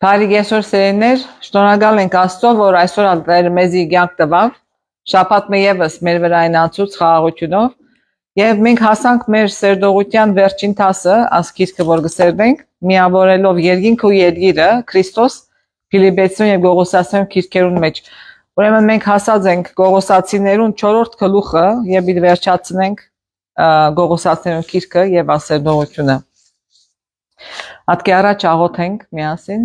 Բարի գեսոր սերեներ, շնորհակալ ենք Աստծո, որ այսօր Տերը մեզի կյանք տվավ, շաբաթը ևս մեր վրա այն անցուց խաղաղությունով, եւ մենք հասանք մեր սերդողության վերջին տասը, ասկիրքը որ գսերդենք, միավորելով երկինք ու երկիրը, Քրիստոս, Փիլիպպեցուն եւ Գողոսացիներուն քիրքերուն մեջ։ Ուրեմն մենք հասած ենք Գողոսացիներուն 4-րդ գլուխը եւ իր վերջացնենք Գողոսացիներուն քիրքը եւ ասերդողությունը։ Ատկի առաջ աղոթենք միասին։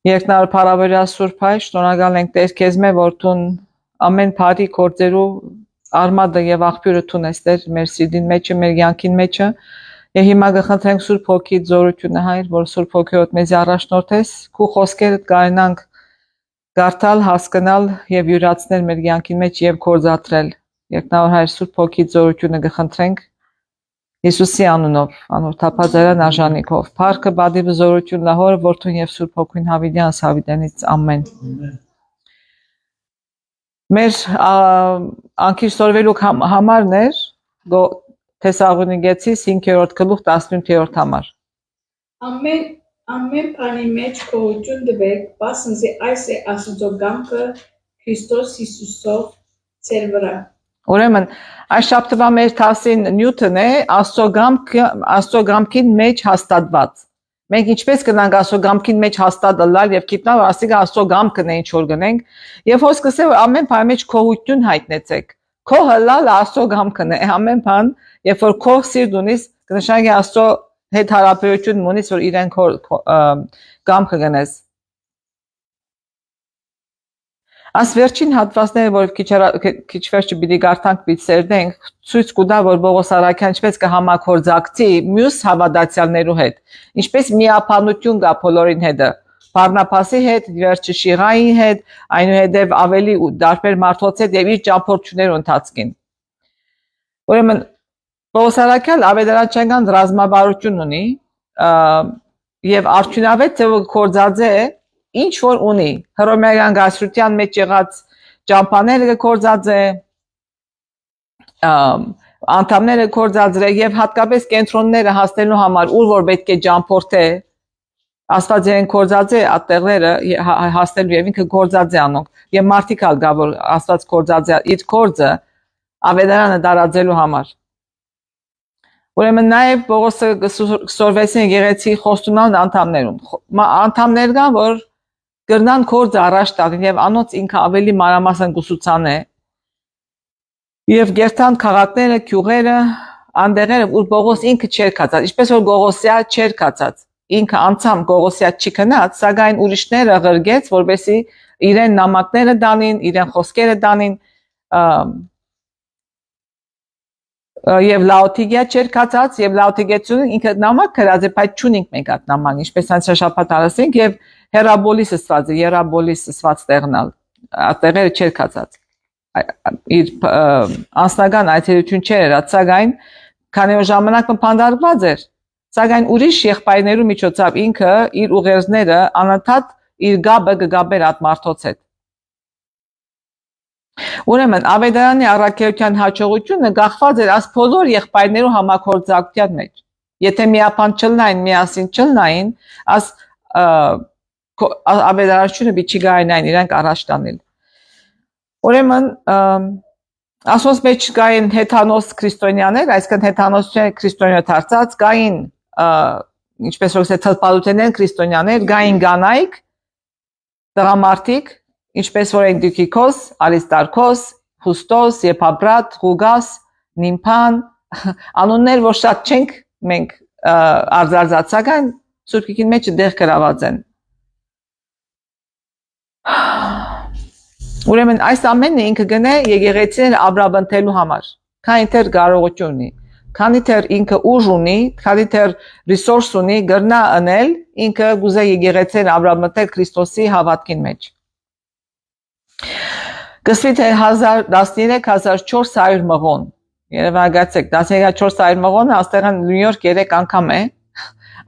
Երկնավոր փառավորյալ Սուրբ Հայր, շնորհակալ ենք Տեր քեզ մե որ դու ամեն բարի գործերու արմատը եւ աղբյուրը դու ես Տեր մեր սիրտին մեջը, մեր յանքին մեջը։ Եվ հիմա գխնդրենք Սուրբ Հոգի զորությունը Հայր, որ Սուրբ Հոգիոտ մեզ առաջնորդես, քու խոսքերդ կարենանք կարդալ, հասկանալ եւ յուրացնել մեր յանքին մեջ եւ կորզատրել։ Երկնավոր Հայր Սուրբ Հոգի զորությունը գխնդրենք Հիսուսի անունով, անորթափածարան արժանիքով, փառքը բադիվը զորություն լահորը, որդուն եւ Սուրբ Հոգին հավիտյանս հավիտյանից, ամեն։ Մեր անկիր սորվելու համարն էր Թեսաղոնիկեցիս 5-րդ գլուխ 18-րդ համար։ Ամեն բանի մեջ գոհություն տվեք, բասնզի այս է Աստծո կամքը Քրիստոս Հիսուսով ձեր վրա։ Ուրեմն այս շաբթվա մեր տասին նյութն է Աստծո կամքին մեջ հաստատված։ Մենք ինչպես կնանք Աստծո կամքին մեջ հաստատալ եւ գիտնալ ասիկա Աստծո կամքն է ինչ որ գնենք եւ հոսքս է ամեն բան մեջ գոհություն հայտնեցեք։ Քո հլալ Աստծո կամքն է ամեն բան, երբ որ քո սիրտ ունիս կնշանակի Աստծո հետ հարաբերություն ունիս որ իրեն կամքը գնես։ Այս վերջին հատվածները, որ քիչ վերջը պիտի կարդանք, պիտի սերդենք, ցույց կտա, որ Պողոս Արաքյան ինչպես կհամագործակցի մյուս հավատացյալներու հետ, ինչպես միապանություն կա բոլորին հետը, Բարնաբասի հետ, վերջը Շիրայի հետ, այնուհետև ավելի դարբեր մարդոց հետ եւ իր ճամփորդություններու ընթացքին։ Ուրեմն Պողոս Արաքյան ավետարանչական ռազմավարություն ունի եւ արդյունավետ ձևով կորձած է ինչ որ ունի հռոմեական գասրության մեջ եղած ճամփաները կորձած է անդամները կորձած է եւ հատկապես կենտրոնները հասնելու համար ուր որ պետք է ճամփորդե Աստված իրեն կորձած է ատեղները հասնելու եւ ինքը կորձած է անոնք եւ մարդիկ ալ գա որ Աստված կորձած է իր կորձը ավետարանը դարածելու համար Ուրեմն նաեւ Պողոսը կսորվեցին եկեղեցի խոստումնալ անդամներ կան որ կրնան կորձը առաջ տալին եւ անոնց ինքը ավելի մանրամասն գուսուցան է եւ գերտան քաղաքները, գյուղերը, անդեղերը ու Պողոս ինքը չեր կացած, ինչպես որ Գողոսիա չեր կացած, ինքը անցամ Գողոսիա չի քնած, սակայն ուրիշները ղրգեց, որբեսի իրեն նամակները դանին, իրեն խոսքերը դանին եւ Լաոթիկիա չեր կացած եւ Լաոթիկեցուն ինքը նամակ գրած է, բայց չունենք մենք այդ նամակը, ինչպես անցյալ շաբաթ արեցինք եւ Հերաբոլիս ստված է, Երաբոլիս ստված տեղնալ, այդտեղերը չեր կացած։ Իր անձնական այցելություն չէր, սակայն քանի որ ժամանակը փանդարկված էր, սակայն ուրիշ եղբայրներու միջոցով ինքը իր ուղերձները անընդհատ իր գաբը կգաբեր այդ մարդոց հետ։ Ուրեմն ավետարանի առաքելության հաջողությունը գախված էր այս բոլոր եղբայրներու համագործակցության մեջ։ Եթե միապան չլնային, միասին չլնային, այս ավետարանությունը պիտի գայնային իրանք առաջ տանել։ Ուրեմն ասոնց մեջ կային հեթանոս քրիստոնյաներ, այսինքն հեթանոսության քրիստոնյա դարձած, կային ինչպես որ թալպալութենեն քրիստոնյաներ, կային կանայք, տղամարդիկ, ինչպես որ են Դյուկիկոս, Ալիստարկոս, Հուստոս, Եփաբրատ, Ղուգաս, Նիմփան, անուններ որ շատ չենք մենք արձարծած, սակայն Սուրբիկին մեջ դեղ գրաված են։ Ուրեմն այս ամենը ինքը գնե եկեղեցին ապրաբնթելու համար, քանի դեռ կարողություն ունի, քանի դեռ ինքը ուժ ունի, քանի դեռ ռեսուրս ունի, գրնա անել, ինքը գուզե եկեղեցին ապրաբնթել Քրիստոսի հավատքին մեջ։ Գսվի թե 13400 մղոն, երևակայեցեք, 13400 մղոնը աստեղան Նյու Յորք 3 անգամ է,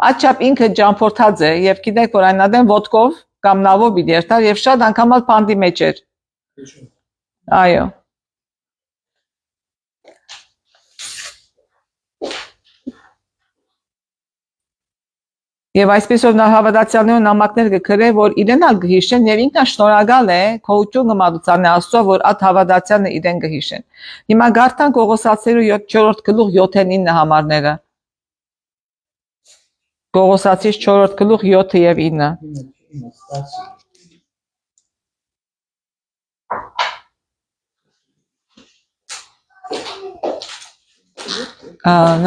աչապ ինքը ճամփորդած է եւ գիտեք որ այնադեն ոտքով կամ նավով իդերտար եւ շատ անգամ ալ բանդի մեջ էր։ Այո։ Եվ այսպեսով նա հավատացյալներուն նամակներ կգրե, որ իրեն ալ կհիշեն եւ ինքն շնորհակալ է քոուճուն կմատուցան Աստծո, որ այդ հավատացյալը իրեն կհիշեն։ Հիմա գարտան Կողոսացիներու 4-րդ գլուխ 7-9 համարները։ Կողոսացիս 4-րդ գլուխ 7 եւ 9։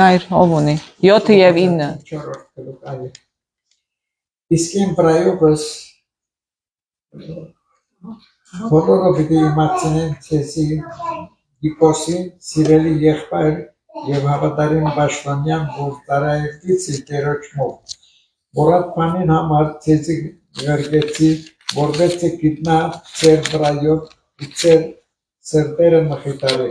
Նայր ով ունի 7 եւ 9։ Իսկ իմ պրայոբս բոլորը պիտի իմացնեն ցեսի դիպոսին սիրելի եղբայր եւ հավատարիմ պաշտոնյան, որ տարայրտից տերոջմով որատ բանին համար ցեսի գերգեցի, որպես գիտնա ծեր պրայոբ ու ծեր սրտերը մխիտարե։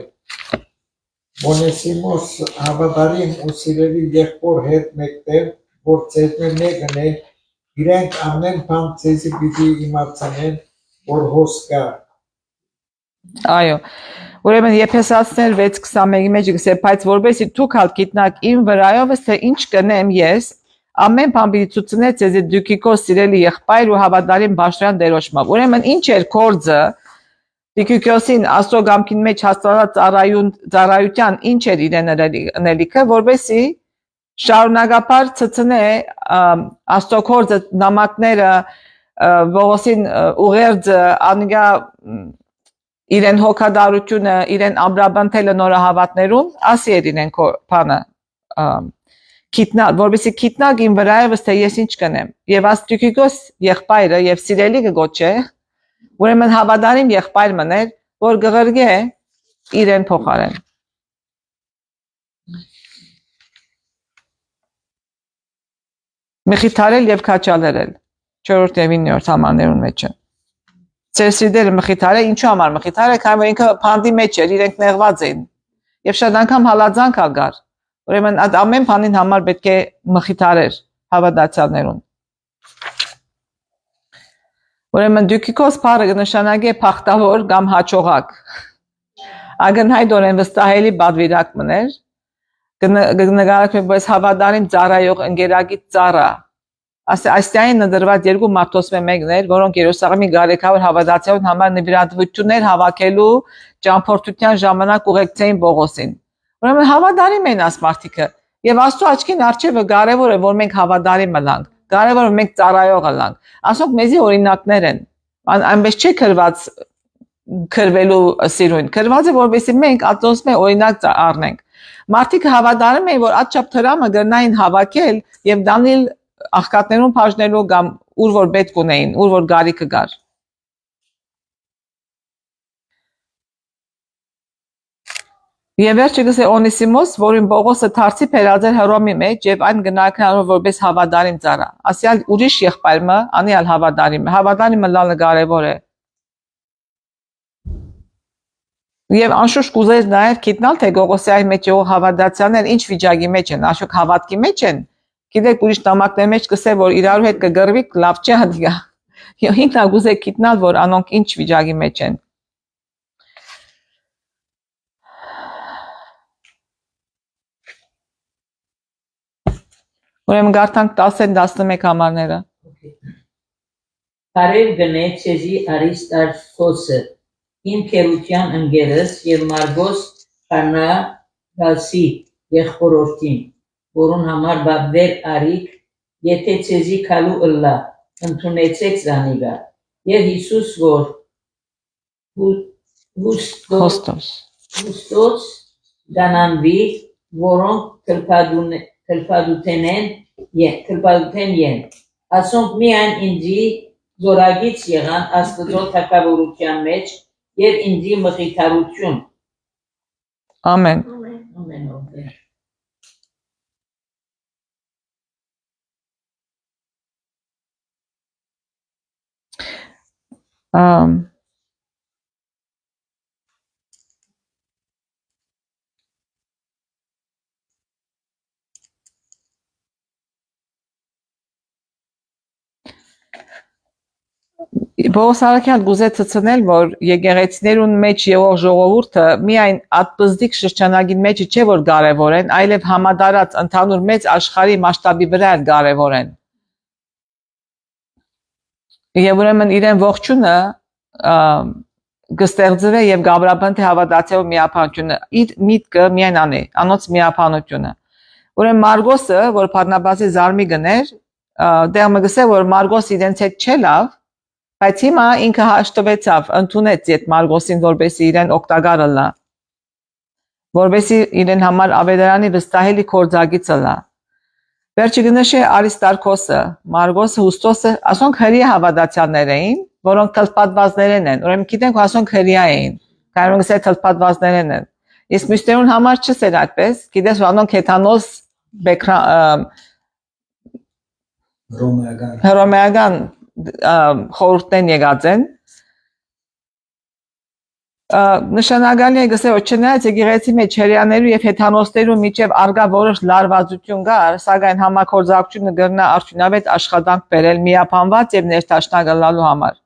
Մոնեսիմոս հավատարիմ ու սիրելի եղբոր հետ մեկտեղ, որ ցեզ մեկն է, իրենք ամեն բան ցեզի պիտի իմացնեն, որ հոս կա։ Այո։ Ուրեմն Եփեսացիներ 6:21-ի մեջ գսե, բայց որովհետեւ դուք հալ գիտնակ իմ վրայովս թե ինչ կնեմ ես, ամեն բան պիտի ցուցնե ցեզի Դյուկիկոս սիրելի եղբայր ու հավատարիմ բաշրան դերոշմավ։ Ուրեմն ինչ էր կորձը Դյուկիկոսին Աստծո գամքին մեջ հաստատած ծառայության ինչ էր իրեն անելիքը, որովհետեւ շարունակապար ցցնե Աստծո կորձը նամակները Ողոսին ուղերձը անգա իրեն հոգադարությունը իրեն ամրաբանթելը նորահավատներուն ասի էր իրեն բանը գիտնալ որովհետեւ գիտնակ իմ վրայովս թե ես ինչ կնեմ եւ Աստյուկիկոս եղբայրը եւ սիրելի կգոչե ուրեմն հավատարիմ եղբայր մներ որ գղրգե իրեն փոխարեն Մխիթարել եւ քաչալերել 4-րդ եւ 9-րդ համարներուն մեջ է Ցերսիդերը մխիթարը ինչու համար մխիթարը քան որ ինքը փանդի մեջ էր իրենք նեղված էին եւ շատ անգամ հալածանք ալգար ուրեմն այդ ամեն բանին համար պետք է մխիթարեր հավատացյալներուն ուրեմն Դյուկիկոս բառը կնշանակի փախտավոր կամ հաջողակ ագնհայտորեն վստահելի բադվիրակ մներ կնկարագրվի որպես հավատարիմ ծառայող ընկերագիտ ծառա Աստիային նդրված երկու մարտոսմե մեկներ, որոնք Երուսաղեմի գարեքավոր հավատացյալուն համար նվիրատվություններ հավաքելու ճամփորդության ժամանակ ուղեկցեին Պողոսին։ Ուրեմն հավատարիմ են աս մարդիկը եւ Աստծո աչքին արժեվը կարեւոր է որ մենք հավատարիմ մնանք, կարեւոր է մենք ծառայող լինենք։ Ասոնք մեզի օրինակներ են։ Այնպես չի քրված քրվելու սիրուն։ Քրված է որովհետեւ մենք ածոսմե օրինակ առնենք։ Մարդիկ հավատարիմ են որ աչափ թրամը գնային հավաքել եւ դանիլ աղքատներուն բաժնելու կամ ուր որ պետք ունեին, ուր որ գարիքը գար։ Եվ վերջը գսե Օնեսիմոս, որին Պողոսը դարձի փերած էր Հռոմի մեջ եւ այն գնահատանով որպես հավատարիմ ծառա։ Ասյալ ուրիշ եղբայրը, անիալ հավատարիմը լալը կարեւոր է։ Եվ անշուշտ կուզեր նաեւ գիտնալ թե Գողոսյայի մեջ եղող հավատացյալներ ինչ վիճակի մեջ են, ashok հավատքի մեջ են։ Գիտեք ուրիշ նամակների մեջ կսե որ իրարու հետ կգրվի լավ չէ հանդիգա։ Եվ ինքն ագուզե գիտնալ որ անոնք ինչ վիճակի մեջ են։ Ուրեմն գարտանք 10-11 համարները։ Բարև գնե ցեզի Արիստարխոսը, իմ քերության ընկերս եւ Մարգոս Խանադասի եղբորորդին, որուն համար բաբվեր արիք, եթե ցեզի քալու ըլլա, ընդունեցեք զանիգա, եւ Հիսուս որ Հուստոս դանանվի, որոնք թլփադութեն են, ասոնք միայն ինձի զորագից եղան Աստծո թագավորության մեջ եւ ինձի մխիթարություն։ Ամեն։ Ամեն ով։ Պողոս Արաքյալ գուզե ցցնել, որ եկեղեցիներուն մեջ եղող ժողովուրդը միայն ատպզդիկ շրջանագին մեջ չէ որ կարևոր են, այլև համադարած ընդհանուր մեծ աշխարհի մասշտաբի վրա էլ կարևոր են։ Եվ ուրեմն իրեն ողջունը գստեղծվե եւ գաբրաբանտի հավատացիով միապանությունը իր միտքը միայն անի անոց միապանությունը ուրեմն Մարգոսը որ Փարնաբասի զարմի գներ դեռ մգսե որ Մարգոս իրենց հետ չելավ բայց հիմա ինքը հաշտվեցավ ընդունեց այդ Մարգոսին որբեսի իրեն օգտակար լա որբեսի իրեն համար ավետարանի վստահելի կորձագիծը լա Վերջի գնշե Արիստարքոսը, Մարգոսը, Հուստոսը, ասոնք հրեա հավատացյալներ էին, որոնք թլփատվածներեն են։ Ուրեմն գիտենք, ասոնք հրեա էին։ Կարող ենք ասել թլփատվածներեն են։ Իսկ մյուսներուն համար չսեր այդպես, գիտես, որ անոնք հեթանոս հռոմեական խորհուրդեն եկած են։ Նշանակալի է գսել, որ չնայած եկեղեցի մեջ հրեաներու եւ հեթանոսներու միջև արգա որոշ լարվածություն կար, սակայն համակորձակցությունը գրնա արդյունավետ աշխատանք բերել միապանված եւ ներդաշնակ լալու համար։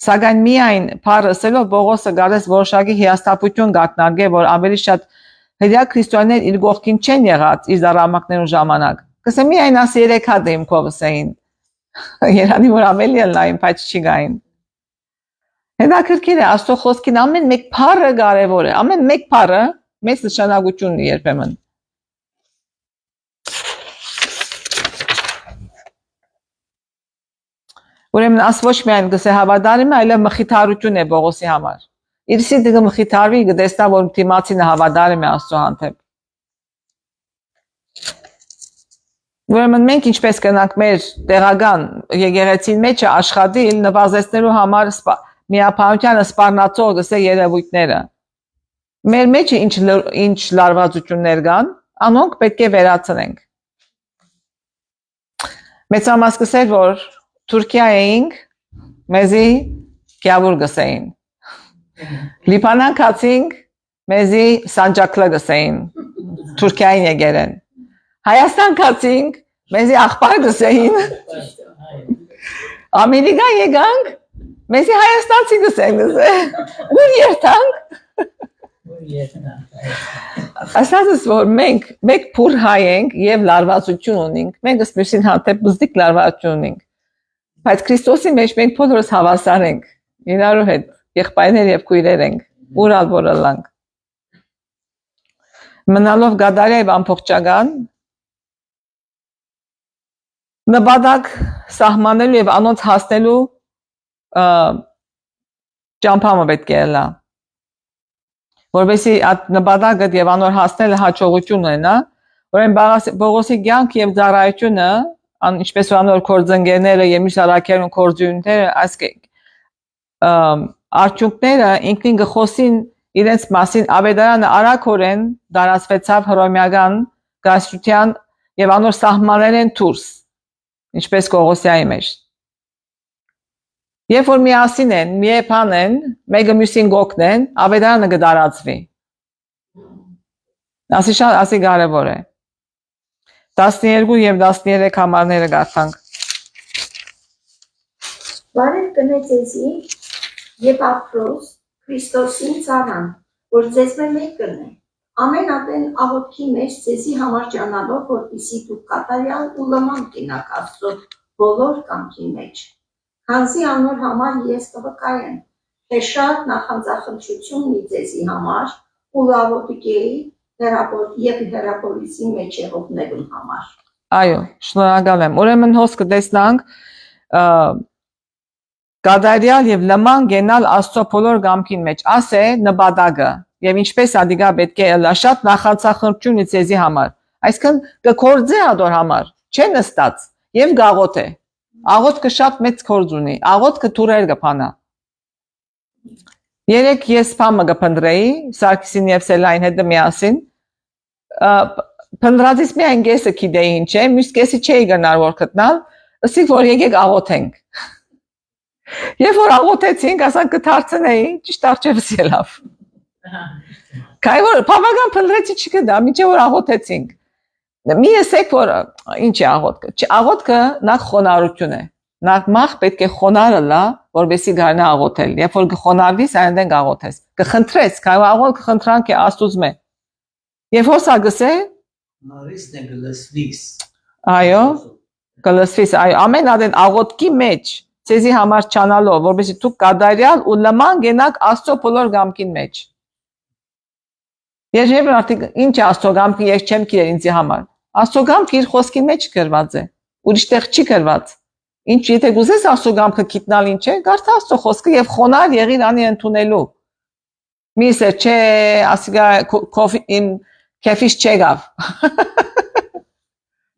Սակայն միայն Փարսելով Պողոսը գարես որոշակի հիասթափություն գակնարկե, որ ավելի շատ հրեա քրիստոնյաներ իր կողքին չեն եղած իր զարամակներու ժամանակ։ Գսե միայն աս 3 հատ եմ կովսեին։ Երանի որ ավելի լայն, բայց չի գային։ Հետաքրքիր է Աստծո խոսքին ամեն մեկ բառը կարևոր է ամեն մեկ բառը մեծ նշանակություն ունի երբեմն Ուրեմն աս ոչ միայն գսե հավատարիմ այլ մխիթարություն է Պողոսի համար իր սիրտը մխիթարվի գտեսնա որ դիմացինը հավատարիմ է Աստծո հանդեպ Ուրեմն մենք ինչպես կնանք մեր տեղական եկեղեցին մեջ աշխատել նվազեցնելու համար միապանությանը սպառնացող գսե երևույթները մեր մեջ ինչ լարվածություններ կան անոնք պետք է վերացնենք մեծամաս գսել որ Թուրքիա էինք մեզի կյավուր գսեին Լիբանան կացինք մեզի սանջակլը գսեին Թուրքիային եկերեն Հայաստան կացինք մեզի աղբար գսեին Ամերիկա եկանք Մեզի Հայաստանցի գսենք գսե, ուր երթանք, ասածս որ մենք մեկ փուր հայ ենք և լարվածություն ունենք, մենք ըսմյուսին հանդեպ բզդիկ լարվածություն ունենք, բայց Քրիստոսի մեջ մենք բոլորս հավասար ենք, իրարու հետ, եղբայրներ և քույրեր ենք, ուր ալ որ ըլանք։ Մնալով գադարյա և ամբողջական, նպատակ սահմանելու և անոնց հասնելու ճամփամը պետք է լա որովհետեւ այդ նպատակը եւ անոր հասնելը հաջողություն ունենա ուրեմն Պողոսի կյանք եւ ծառայությունը ինչպես անոր կորձընկերները եւ մյուս արաքերուն կորձունները այս արդյունքները ինքնին գխոսին իրենց մասին ավետարանը արագորեն դարածվեցավ հռոմեական գաստրության եւ անոր սահմաններեն դուրս ինչպես Կողոսիայի մեջ Երբ որ միասին են, միեպան են, մեկը մյուսին գոքնեն, ավետարանը կդարածվի։ Ասի կարևոր է։ 12 և 13 համարները գարտանք։ Բարև կնե ձեզի և ապրոս Քրիստոսին ծառան, որ ձեզ մեկ կնե։ Ամեն ատեն աղոտքի մեջ ձեզի համար ճանալով, որպիսի դուք կատարյալ ու լման կինակ Աստծո բոլոր կամքի մեջ։ Հանձի անոր համար ես կվկայեմ, թե շատ նախանձախնդրություն ունի ձեզի համար ու լավոտիկեի և հեռապոլիսի մեջ եղողներուն համար։ Այո, շնորհակալ եմ։ Ուրեմն հոս կտեսնանք կատարյալ եւ լման գենալ Աստծո բոլոր կամքին մեջ, աս է նպատակը եւ ինչպես ադիգա պետք է լա շատ նախանձախնդրություն ունի ձեզի համար։ Այսինքն կկործե ադոր համար, չէ նստած եւ գաղոտ է։ Աղոտքը շատ մեծ կորձ ունի, աղոտքը թուրեր կփանա։ Երեք ես պամը կփնդրեի, Սարգսին և Սելային հետը միասին, փնդրածից միայն կեսը գիտեի ինչ է, մյուս կեսի չէի գնար որ գտնալ, ըսիկ որ եկեք աղոթենք։ Երբ որ աղոթեցինք, ասանք կդարձնեի, ճիշտ արջևս ելավ։ Քանի որ բավական փնդրեցի չգտա, մինչև որ աղոթեցինք։ Մի եսեք որ ինչ է աղոտքը, աղոտքը նախ խոնարհություն է, նախ մախ պետք է խոնարհը լա, որովհետեւ գարնա աղոթել, երբ որ կխոնարհվիս այնտեղ աղոթես, կխնդրես, քանի որ աղոթքը խնդրանք է Աստծո մե։ Երբ որ սա գսե, Նարիսն է գլսվիս։ այո, գլսվիս, այո, ամեն ադեն աղոտքի մեջ ցեզի համար ճանալով, որովհետեւ դուք կադարյալ ու լման գենակ Աստծո բոլոր գամքին մեջ։ Երբ արդյոք ինչ է Աստծո գամքը, ես չեմ գիտեր ինձի համար։ Աստծո գամքը իր խոսքի մեջ գրված է։ Ուրիշ տեղ չի գրված։ Ինչ եթե գուզես Աստծո գամքը գիտնալ ինչ է, գարթա Աստծո խոսքը եւ խոնար եղիր անի ընդունելու։ Միսը չէ, ասիգա կոֆի իմ կեֆիս չեգավ։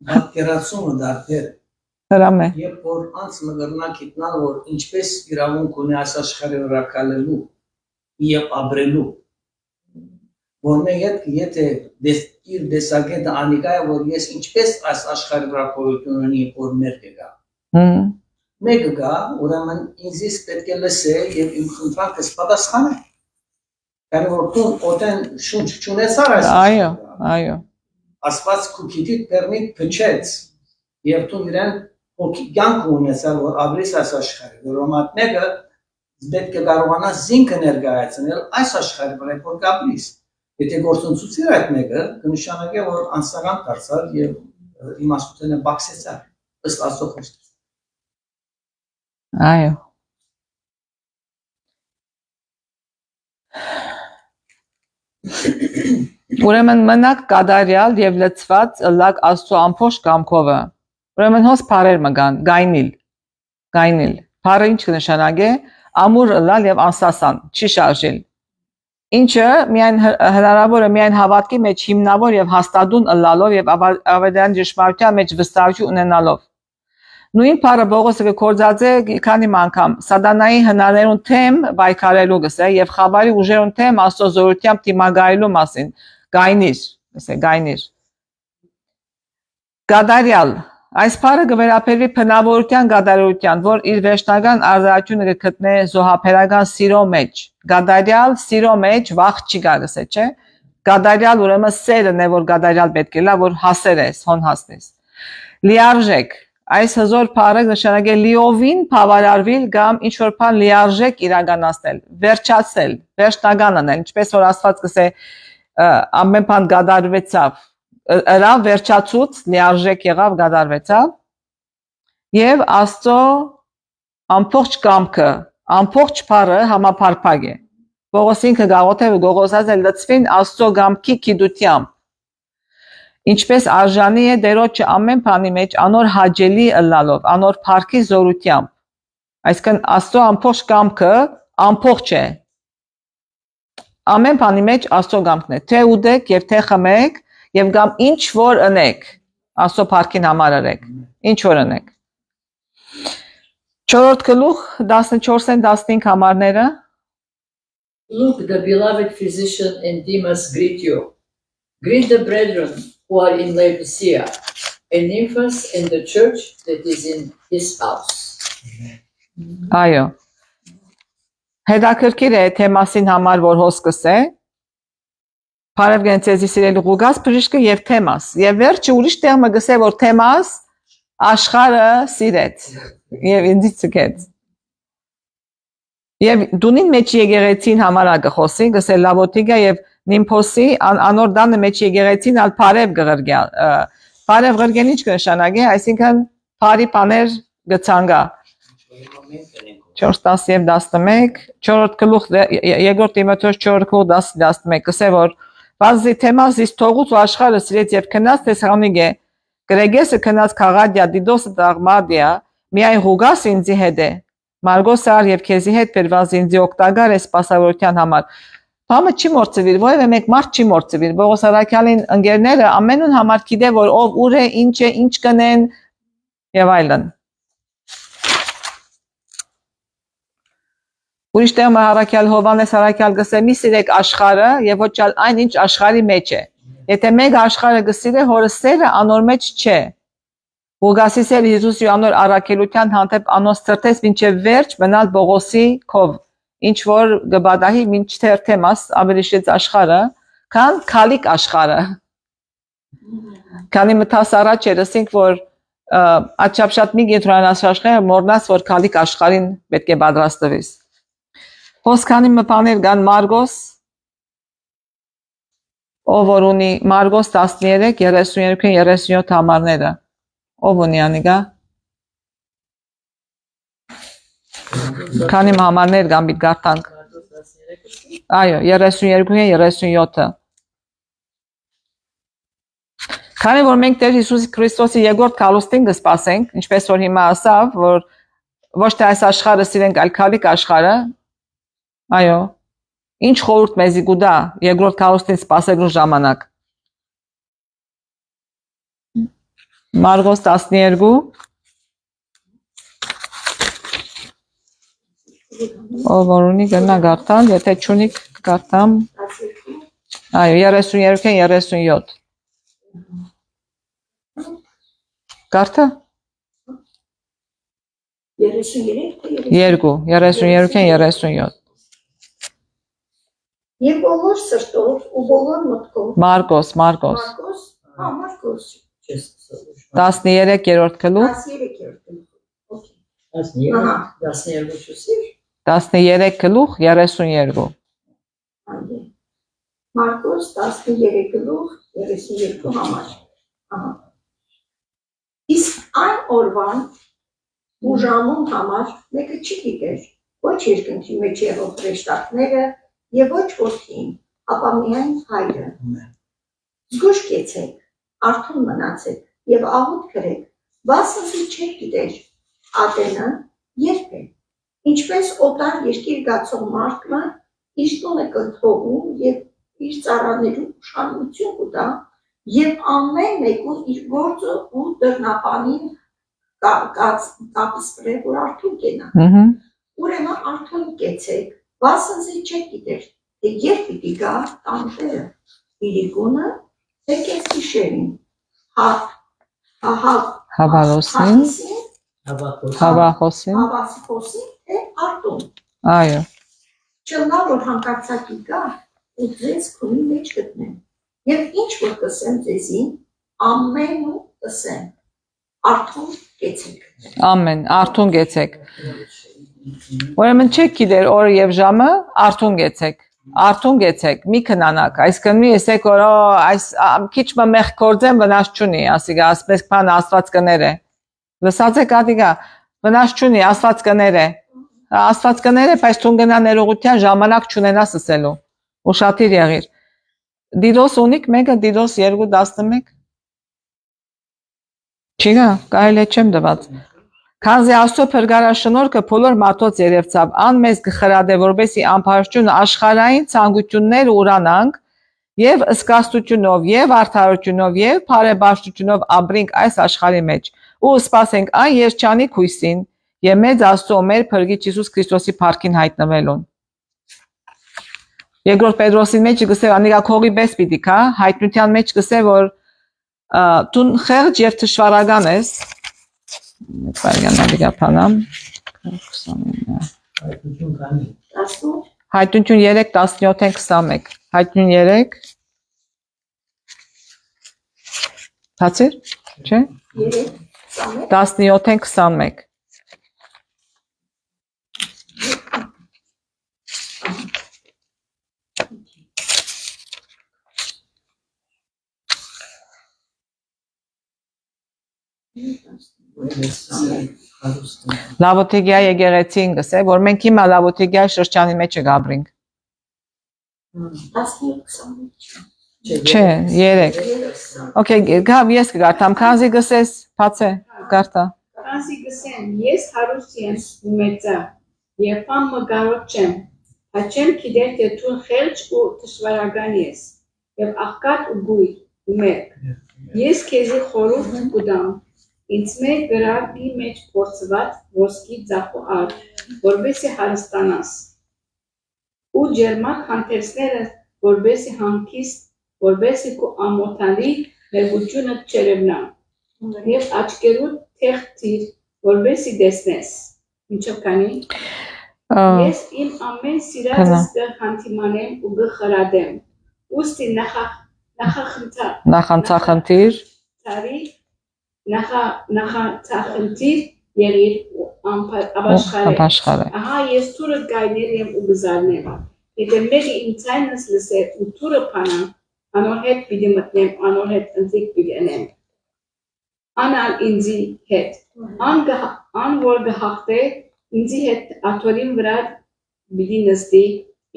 Պատկերացումը դարձել Հրամ է։ երբ որ անց մգրնա գիտնալ որ ինչպես իրավունք ունի այս աշխարհի վրա կալելու եւ ապրելու որ մենք եթե իր դեսագետը անիկա է որ ես ինչպես այս աշխարհի վրա կորություն ունի որ մեր կգա մեկը գա ուրեմն ինձ պետք է լսե եւ իմ խնդրանքս պատասխանե քանի որ դու օտեն շունչ չունեցար այս Այո Աստված քուքիդիտ պերմիտ փչեց եւ դու իրեն կյանք ունեցար որ ապրես այս աշխարհի որոմատ մեկը պետք է կարողանա զինքը ներկայացնել այս աշխարհի վրա որ կապրես եթե գործընծուցիր այդ մեկը կնշանակի որ անսական դարձար եւ իմաստությունը բացեցար ըստ Աստծո խոսքի Այո Ուրեմն մնաք կադարյալ եւ լծված լակ Աստծո ամփոփ կամքովը Ուրեմն հոս բարեր մգան գայնիլ բարը ինչ կնշանակե ամուր լալ եւ անսասան չի շարժիլ Ինչը միայն հնարավոր է միայն հավատքի մեջ հիմնավոր եւ հաստատուն ըլլալով եւ ավետարան ճշմարտության մեջ վստահություն ունենալով Նույն բառը Պողոսը կորցած է քանի անգամ սատանայի հնարերուն թեմ բայկարելու գսե եւ խաբարի ուժերուն թեմ Աստծո զորությամբ դիմագայելու մասին գայնիր Գադարյալ այս բառը կվերապերվի փնավորության գադարության որ իր վերջնական արտահայտությունը կգտնե զոհաբերական սիրո մեջ Գադարյալ սիրո մեջ վախ չի գա գսե չէ Գադարյալ ուրեմն սերն է որ գադարյալ պետք է լա որ հասեր ես հոն հասնես Լիարժեք Այս հզոր բառը նշանակե լիովին բավարարվել կամ ինչ որ բան լիարժեք իրականացնել, վերջացնել, վերջնական անել, ինչպես որ Աստված կսե ամեն բան գադարվեցավ, ыրա վերջացուց լիարժեք եղավ գադարվեցավ եւ Աստծո ամբողջ կամքը, ամբողջ բառը համապարփակ է։ Պողոսին կգաղութը գողոսած է լծվին Աստծո կամքի գիտությամբ Ինչպես արժանի է դերոջը ամեն բանի մեջ անոր հաջելի ըլլալով, անոր փառքի զորությամբ։ Այսինքն Աստծո ամբողջ կամքը ամբողջ է։ Ամեն բանի մեջ Աստծո կամքն է։ Թե ուդեք եւ թե խմեք եւ կամ ինչ որ ընեք, Աստծո փառքին համար արեք։ Ինչ որ ընեք։ 4-րդ գլուխ 14-ին 15 համարները Luke, the beloved physician and Demas greet you. Greet the brethren who are in Laodicea, and Nymphas and the church that is in his house. Այո։ Հետաքրքիր է թեմասին համար որ հոսքս է։ Բարև գենցեզի սիրելի Ղուգաս բժիշկը եւ թեմաս։ Եվ վերջը ուրիշ տեղ մը գսե որ թեմաս աշխարհը սիրեց եւ ինձ ցկեց։ Եվ դունին մեջ եկեղեցին համար ագխոսի գսե Լավոտիկա եւ Նիմփոսի անոր դանը մեջ եկեղեցին ալ բարև գղրգյալ բարև գղրգեն ինչ կնշանակի այսինքն բարի բաներ գցանգա 4:10 եւ 11 4-րդ գլուխ երկրորդ Տիմոթեոս 4:10-11 կսե որ բազի թեմաս իս թողուց ու աշխարհը սիրեց եւ քնած Թեսաղոնիկե Գրեգեսը քնած Քաղադիա Դիդոսը Դաղմադիա միայն Ղուգաս ինձի հետ է Մարգոսար եւ քեզի հետ բերված ինձի օգտակար է սպասավորության համար Համը չի մորցվիր, որևէ մեկ մարդ չի մորցվիր, Պողոս Արաքյալին ընկերները ամենուն համար գիտե որ ով ուր է, ինչ է, ինչ կնեն եւ այլն։ Ուրիշ տեղ Արաքյալ Հովանես Արաքյալ գսե մի սիրեք աշխարհը եւ ոչ այն ինչ աշխարհի մեջ է։ Եթե մեկ աշխարհը գսիրե հորը սերը անոր մեջ չէ։ Ղուգասի սեր Հիսուսի անոր առաքելության հանդեպ անոց ծրտես մինչեւ վերջ մնալ Պողոսի քով ինչ որ գբադահի մինչդեռ թեմաս ավելի շետ աշխարհը, քան քալիկ աշխարհը։ Քանի մտած առաջ երսինք որ աչափշատ մի գետրոնաս աշխարհը մորնաս որ քալիկ աշխարհին պետք է պատրաստվես։ Հոսքանի մպաներ կան Մարգոս ով որ ունի Մարգոս 13, 32, 37 համարները։ Ով ունի անիկա։ Քանի համարներ կան պիտի գարտանք։ Այո, 32-ին 37-ը։ Քանի որ մենք Տեր Հիսուս Քրիստոսի երկրորդ քալուստին կսպասենք, ինչպես որ հիմա ասավ, որ ոչ թե այս աշխարհը սիրենք, այլ քալիք աշխարհը, այո, ինչ խորհուրդ մեզի կուտա երկրորդ քալուստին սպասելու ժամանակ։ Մարգոս 12 ով որ ունի գնա գարտան, եթե չունի գարտամ, այո, 32-ին 37 Գարտա 2 32-ին 37 Եվ բոլոր սրտով ու բոլոր մտքով Մարգոս Մարգոս 13-րդ գլուխ 13 գլուխ 32 Մարգոս 13 գլուխ 32 համար Իսկ այն օրվան ու ժամուն համար մեկը չի գիտեր ոչ երկնքի մեջ եղող հրեշտակները եւ ոչ որդին, ապա միայն հայրը։ Զգուշ կեցեք, արթուն մնացեք եւ աղոտ գրեք, վասնզի չեք գիտեր ատենը երբ է։ Ինչպես օտար երկիր գացող մարդը իր տունը կթողում եւ իր ծառաներու ուշադրություն կտա եւ ամեն մեկուն իր գործը ու դռնապանին կապսպրե որ արթուն կենա։ Ուրեմն արթուն կեցեք, վասնզի չեք գիտեր, թե երբ պիտի գա տանտերը, իրիկունը, թե կես գիշերին, Հավախոսին, թե արտուն։ այո, Չլա, որ հանկարծակի գա ու ձեզ քունի մեջ գտնեմ, և ինչ որ կսեմ ձեզին, ամեն ու կսեմ, արթուն կեցեք։ ամեն, արթուն գեցեք։ Ուրեմն չեք գիտեր օրը եւ ժամը, արթուն գեցեք, մի քնանաք, այսինքն մի եսեք որ այս քիչ մեղ կորձեմ վնաս չունի, ասիկա ասպես բան Աստված կները։ Լսած եք ադիգա, վնաս չունի, Աստված կները։ Աստված կները, բայց թուն գնա ներողության ժամանակ չունենա սսելու։ Ուշադիր եղիր։ Դիդոս ունիք մեկը դիդոս 2:11։ Չիգա, կարելի չեմ դված։ Քանզի Աստծո փրկարաշնորհքը բոլոր մարդոց երևցավ, անմեզ կխրադե, որբեսի ամբարշտությունը աշխարհային ցանկություններ ուրանանք եւ ըսկաստությունով եւ արդարությունով եւ բարեբաշխությունով ապրենք այս աշխարհի մեջ ու սպասենք այն երջանիկ հույսին եւ մեծ Աստծո մեր փրկիչ Հիսուս Քրիստոսի փառքին հայտնվելուն։ Երկրորդ Պետրոսի մեջ գսե անիկա քողի պես պիտի կա, հայտնության մեջ գսե որ դու խեղճ եւ թշվառական ես Հայտնություն 3:17-21 Հայտնություն 3 Հացիր, չէ? 17:21 Լավոթեգիա եկեղեցին գսե, որ մենք հիմա լավոթեգիա շրջանի մեջ գաբրինք։ Չէ, 3 Okay, գավ ես կգարտամ, քանզի գսես, բացե, գարտա։ Քանզի գսեմ, ես հարուստ եմ ու մեծա, եւ ամ մգարոտ չեմ, հաչեմ գիտեր թե դու խելջ ու դժվարական ես, եւ աղքատ ու գույր ու մերկ։ Ես քեզի խորհուրդ կտամ, ինձ մեր գրավի մեջ փորձված ոսկի ձախոար, որովհետեւ հարստանաս։ Ու ջերմակ հանդերձները, որովհետեւ հանգիստ, որովհետեւ քո ամոթալի մերգությունը չերևնա։ Եվ աչքերու թեղթիր, որովհետեւ տեսնես։ Ինչով կանի։ Ես իմ ամեն սիրածս կհանդիմանեմ ու կխրադեմ։ Ուստի նախանցախնդիր նախանցախնդիր եղիր ապաշխարե։ Ահա ես թուրը գայներ եմ ու գզարնեմ։ Եթե մեկը իմ ցայնս լսե ու թուրը փանա, անոր հետ պիտի մտնեմ, անոր հետ ընձիկ պիտի ընեմ։ Անալ ինձի հետ, ան որ գհաղթե ինձի հետ աթորին վրա պիտի նստի,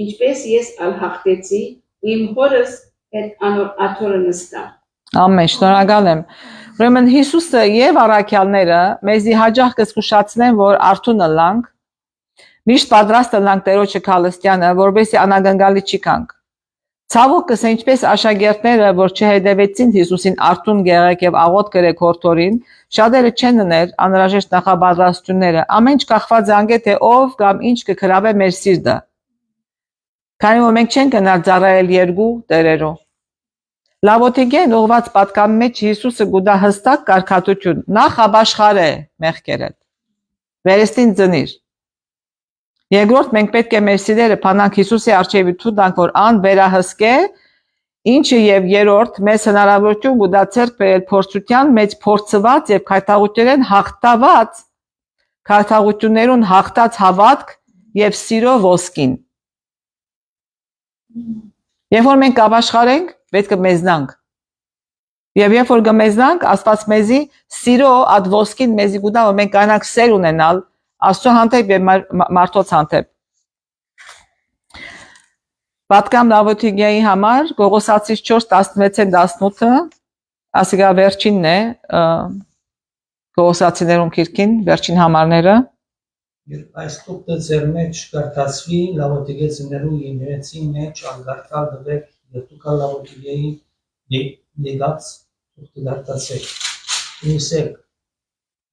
ինչպես ես ալ հաղթեցի, ու իմ հորս հետ աթորը նստա։ Ամեն, շնորհակալ եմ։ Ուրեմն Հիսուսը եւ առաքյալները մեզի հաջող կզգուշացնեն, որ արթունը լանք, միշտ պատրաստ լանք Տերոջը քալստյանը, որովհետեւ անագնգալի չի կանք։ Ցավոք է ինչպես աշակերտները, որ չհետևեցին Հիսուսին արթուն գեղեք եւ աղոտ գրեք հորթորին, շատերը չեն ուներ անհրաժեշտ նախապատրաստությունները, ամեն ինչ կախված է անգե թե ով կամ ինչ կգրավե մեր սիրտը։ Քանի որ մենք չենք գնալ ծառայել երկու տերերով։ Լավոթիկեն ուղված պատկամի մեջ Հիսուսը գուտա հստակ կարգատություն, նախ ապաշխարե մեղքերը, վերստին ծնիր։ Երկրորդ մենք պետք է մեր սիրերը փանանք Հիսուսի առջևի թուտանք, որ ան վերահսկե, ինչը եւ երրորդ մեզ հնարավորություն գուտա ցերկ բերել փորձության մեջ փորձված եւ քայթաղություններն հաղթաված, քայթաղություններուն հաղթած հավատք եւ սիրո ոսկին։ Երբ որ մենք ապաշխարենք, պետք է մեզնանք։ Եվ երբ որ գմեզնանք, Աստված մեզի սիրո այդ ոսկին մեզի գուտա, որ մենք կանանք սեր ունենալ Աստծո հանդեպ եւ մարդոց հանդեպ։ Պատկամ Լավոթիկիայի համար Գողոսացիս 4:16-18-ը, ասիկա վերջինն է Գողոսացիներուն քիրքին, վերջին համարները։ Երբ այս տուկտը ձեր մեջ կարտացվի, լավոտիգեցիներու իմերեցի մեջ անգարտալ դվեք և տուկա լավոտիգեի եղած տուկտը կարտացեք։ Ունիսեք,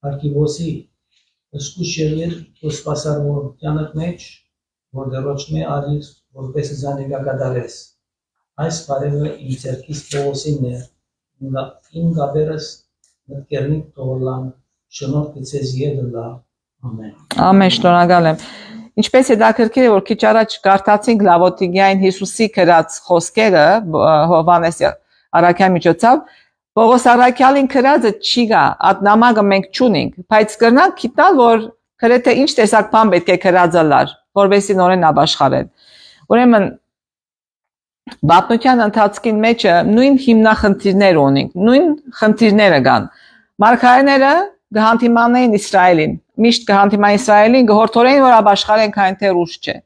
հարկիվոսի, ըսկուշ եղիր ու սպասարվոր կյանըք մեջ, որ դերոչ մե արիր, որպես զանիգա կադարես։ Այս բարևը իմ ձերքիս պողոսինն է, իմ գաբերս մտկերնիկ տողորլան, շնոր կիցեզ եդլա, ամեն։ Ամեն, շնորհակալ եմ։ Ինչպես հետաքրքիր է, որ քիչ առաջ կարդացինք Լավոթիկիային Հիսուսի գրած խոսքերը Հովհաննես առաքյալի միջոցով, Պողոս առաքյալին գրածը չի գա, այդ նամակը մենք չունենք, բայց կրնանք գիտնալ, որ գրեթե ինչ տեսակ բան պետք է գրածը լար, որովհետեւ նորեն ապաշխարեն։ Ուրեմն բապնության ընթացքին մեջը նույն հիմնախնդիրներ ունենք, նույն խնդիրները կան։ Մարգարեները գհանդիմանային Իսրայելին, միշտ գհանդիման Իսրայելին գհորթորեն որ ապաշխարեն քան թե ռուս չէ։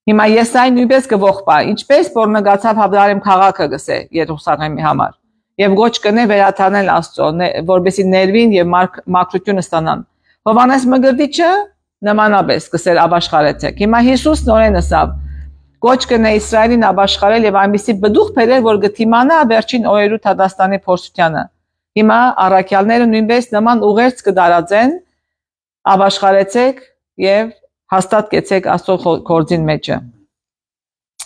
Հիմա Եսայի նույնպես կողպա, ինչպես որ նկատավ Հավդարեմ քաղաքը գսե Երուսաղեմի համար։ Եվ գոչ կնե վերաթանել Աստծո, որբեսի ներվին եւ մաքրությունը ստանան։ Հովանես Մգրտիչը նմանապես գսեր ապաշխարեցեք։ Հիմա Հիսուս նորեն ասավ. Գոչ կնե Իսրայելին ապաշխարել եւ այնպիսի բդուղ բերել, որ գտիմանա վերջին օրերու Թադաստանի փորձությանը։ Հիմա առաքյալները նույնպես նման ուղերձ կդարածեն, ապաշխարեցեք եւ հաստատ կեցեք Աստծո գործին մեջը։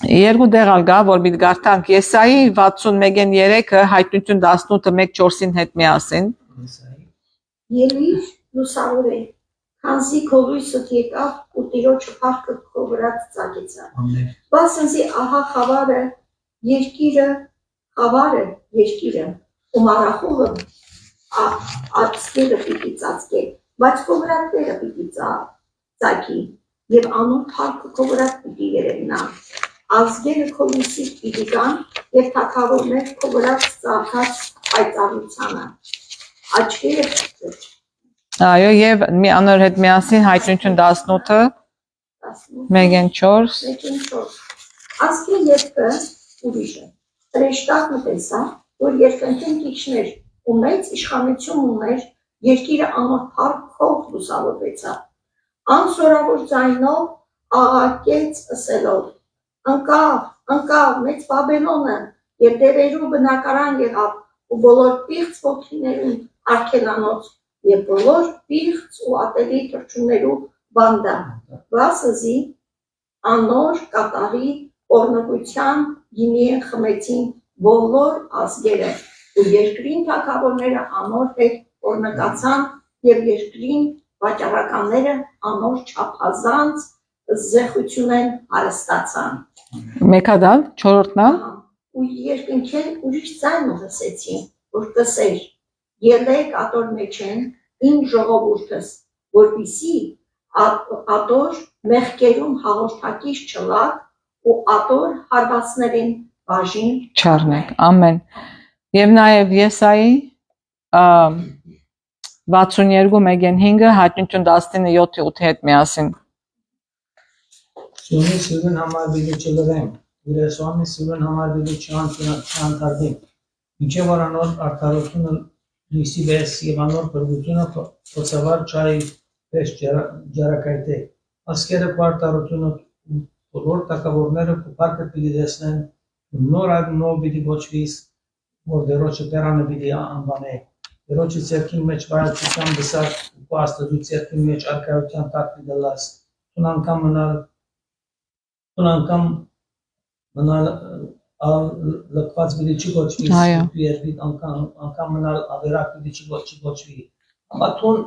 Երկու դեղալ գա, որ մի գարտանք Եսայի 61:3-ը հայտնություն 18:1-4-ին հետ միասին։ Ելույթ լուսավորե, քանզի քո լույսը եկավ ու Տիրոջը փառքը քո վրա ծագեցավ։ Ամեն։ Բասնզի ահա խավարը երկիրը ու մարախուլը ածկերը պիտի ծածկե, բայց քո վրա տերը պիտի ծագի եւ անուն փառքը քո վրա պիտի երևնա։ Ազգերը քո լույսից պիտի գան եւ թագավորներ քո վրա ծաղկած պայծառությանը։ Աչքերը Այո, եւ մի անոր հետ միասին հայտնություն 18-ը 1:4 Ասկի երկը ուրիշը, հրեշտակը տեսա, որ երկնքին կիչներ ու մեծ իշխանություն ուներ, երկիրը անոր փառքով լուսավորվեցավ։ Անսորավոր ձայնով աղաղակեց ասելով. Անկավ, մեծ Բաբելոնը, եւ դևերու բնակարան եղավ, ու բոլոր պիղծ ոգիներուն արգելանոց, եւ բոլոր պիղծ ու ատելի թռչուններու բանդա, վասզի անոր կատարի օրնողության գինի խմեցին բոլոր ազգերը, ու երկրին թագավորները անոր հետ օրնկացան, եւ երկրին վաճառականները անոր չափազանց զեղություն են հարստացան։ Մեկադալ, 4-ն Ու երկնքեն ուրիշ ձայն լսեցին, որ կսեր, ելեք ատոր մեջ են իմ ժողովուրդս, որպիսի ատոր մեղքերում հաղորդակից չլակ ու ատոր հարվածներին բաժին չառնեք։ Ամեն։ Եվ նաև Եսայի 62:1-5 հայտնություն 19:7-8 հետ միասին։ Սյունի սյուն համար բիլի չլրեմ, ուրեսոանի սյուն համար բիլի չանթարդիմ, ինչե որ անոր արդարությունը լույսի վես և անոր բրգությունը փոցավար չայի վես ջարակայտ է, ասկերը պարտարությունը բոլոր տակավորները կուպարկը պիլի դեսնեն, նոր այգ նոր բիլի ոչվիս, որ դերոչը պերանը բիլի անվանե, դերոչը ծերքին մեջ վայացության բսակ ու աստծու ծերքին մեջ արկայության տակ դլաս, Տուն մնալ լկված բիլի չի գոչվի, երկրիտ անգամ մնալ ավերակ բիլի չի գոչվի, ապա տուն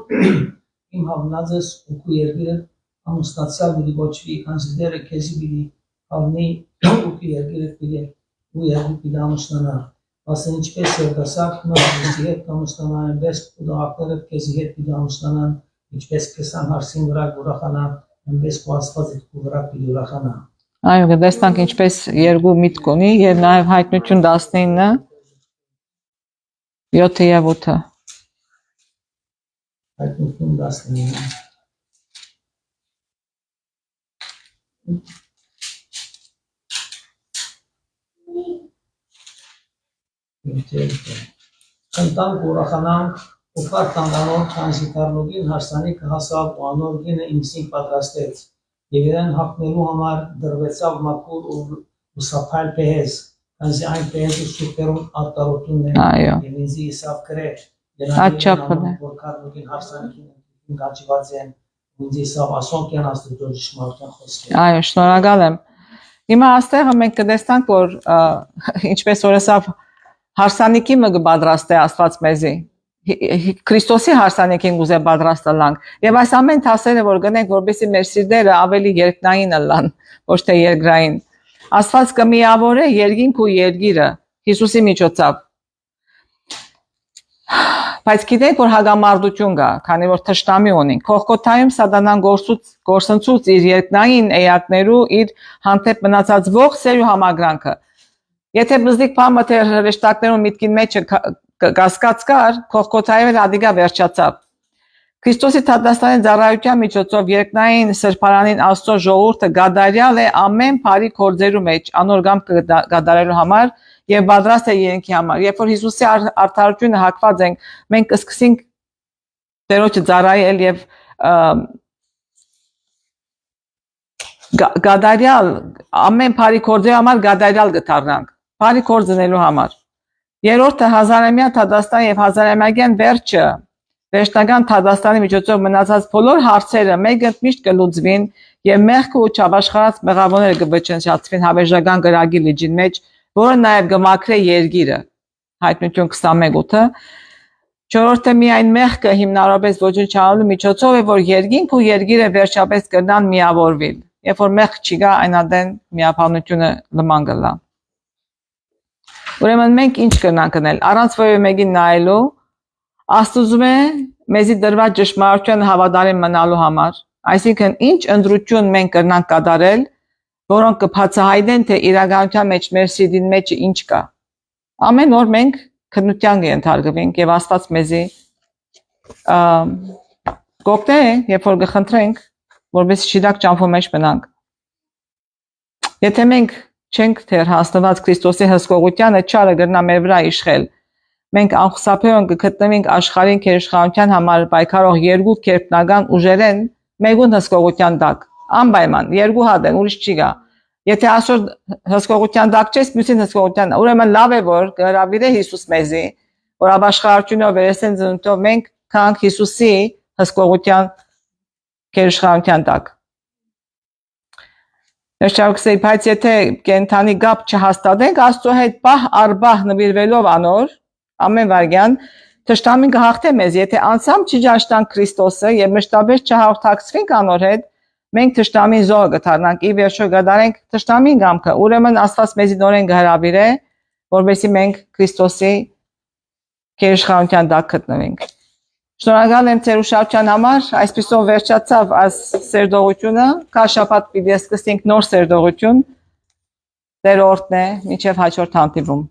իմ հավնածս ուկու երկիրը ամուսնացյալ բիլի գոչվի, կանցի դերը կեզի բիլի հավնի ուկու երկիրը բիլի ու երկրիտ բիլի ամուսնանա, ասեն ինչպես երդասակ նոր կեզի հետ ամուսնանա, այնպես ուդաղակները կեզի հետ բիլի ամուսնանան, ինչպես կեսան հարսին վրա ուրախանա, այնպես կուասված հետ կու վրա բիլի ուրախանա։ Այո, գտեսնանք ինչպես երկու միտք ունի եւ նաեւ հայտնություն 19 7 եւ 8-ը։ Հայտնություն 19 Կնտանք ուրախանանք ու պարտանք անոր չանսիկարնոգին հարսանի կհասավ ու անոր գինը իմսին պատրաստեց և իրեն հապնելու համար դրվեցավ մակուր ու սապայլ պեհեզ, կանզի այն պեհեզ ու սուպերում ատարոտունն է և ինձի իսավ կրեր, որ կարնոգին հարսանիքին գաճիված են, ինձի իսավ ասոնք են աստուծո ճշմարտության խոսքեր։ Այո, շնորհակալ եմ։ Հիմա աստեղը մենք կտեսնանք, որ ինչպես օրեսավ հարսանիքի մը կպատրաստե Աստված մեզի, Քրիստոսի հարսանիքին գուզե պատրաստելանք եւ այս ամեն թասերը որ գնենք որպեսզի մեր սիրտերը ավելի երկնային լան ոչ թե երկրային Աստված կմիավորե երկինք ու երկիրը Հիսուսի միջոցով բայց գիտենք որ հագամարտություն կա քանի որ թշնամի ունենք Քողկոթայում սատանան գործընծուց իր երկնային էակներու իր հանդեպ մնացած ողջ սերու համագրանքը եթե բզդիկ բամը թե հրեշտակներու միտքին մեջը կասկած կար, Քողկոթայով էլ ադիգա վերջացավ։ Քրիստոսի թատաստանի ծառայության միջոցով երկնային սրբարանին Աստծո ժողովուրդը գադարյալ է ամեն բարի գործերու մեջ, անոր կամքը գադարելու համար եւ պատրաստ է իրենքի համար։ Երբ որ Հիսուսի արդարությունը հակված ենք, մենք կսկսենք Տերոջը ծառայել եւ գադարյալ ամեն բարի գործերու համար գադարյալ կդառնանք։ Բարի գործ դնելու համար։ Երրորդը հազարամյա թադաստան եւ հազարամյակյան վերջը վերջնական թադաստանի միջոցով մնացած բոլոր հարցերը մեկ կլուծվին եւ մեղքը ու չաշխարած մեղավորները կվճնչացվին հավերժական գրագի լիջին մեջ, որը նաեւ կմաքրե երկիրը։ Հայտնություն 21:8-ը Չորրորդը միայն մեղքը հիմնարարապես ոչնչանալու միջոցով է, որ երկինք ու երկիրը վերջապես կգնան միավորվել։ Երբ որ մեղք չկա, այնադեն միապանությունը լման կլա։ Ուրեմն մենք ինչ կնանք գնել առանց որևէ մեկին նայելու Աստուծո մեզի դրված ճշմարտության հավատարիմ մնալու համար այսինքն ինչ ընտրություն մենք կնանք կատարել որոնք կբացահայտեն թե իրականության մեջ մեր սիրտին մեջ ինչ կա ամեն օր մենք քննության կենթարկվենք եւ Աստված մեզի կօգնե երբ որ կխնդրենք որպես շիդակ ճամփու մեջ մնանք եթե մենք չենք թեր հասնված Քրիստոսի հսկողությանը չարը գրնա մեր վրա իշխել մենք անխուսափելիորեն կգտնվենք աշխարհին քերիշխանության համար պայքարող երկու կերպնական ուժերեն մեգուն հսկողության տակ անպայման երկու հատ են ուրիշ չի գա եթե այսօր հսկողության տակ չես մյուսին հսկողության ուրեմն լավ է որ հրավիրե Հիսուս մեզի որ ապաշխարությունով վերեսեն ծնունդով մենք կանք Հիսուսի հսկողության քերիշխանության տակ Երջանկսեի, բայց եթե կենթանի գապ չհաստատենք Աստծո հետ պահ առ պահ նվիրվելով անոր ամեն վարյան թշնամին կհաղթե մեզ եթե անցամ չճաշտանք Քրիստոսը եւ մշտապես չհաղորդակցվենք անոր հետ մենք թշնամին զոհ կդառնանք ի վերջո կդարենք թշնամին գամքը ուրեմն Աստված մեզի նորեն կհրավիրե որովհետեւ մենք Քրիստոսի քերիշխանության տակ գտնվենք Շնորհակալ եմ ձեր ուշադրության համար այսպեսով վերջացավ այս սերդողությունը կա շաբաթ պիտի սկսենք նոր սերդողություն Տեր օրհնե մինչև հաջորդ հանդիպում